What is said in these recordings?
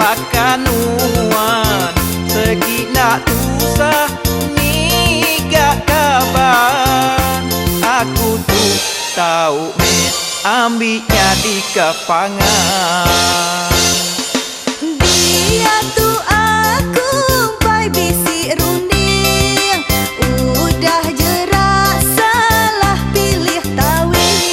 pakanuan segi nak tusah ni gak kabar. Aku tuh tahu ambilnya di kepangan. Dia tuh aku pai bisi runding, udah jerak salah pilih tawing.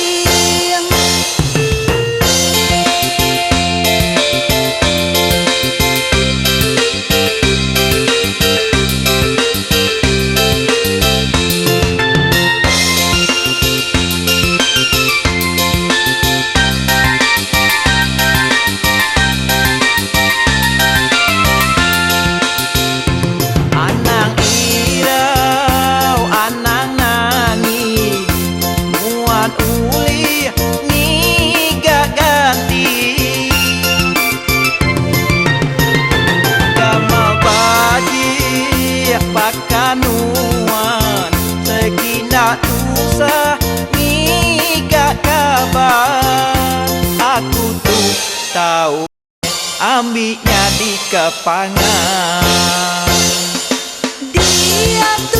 Pakanuan segi nak tusah ni gak kabar. Aku tuh tahu ambilnya di kepangan. Dia tuh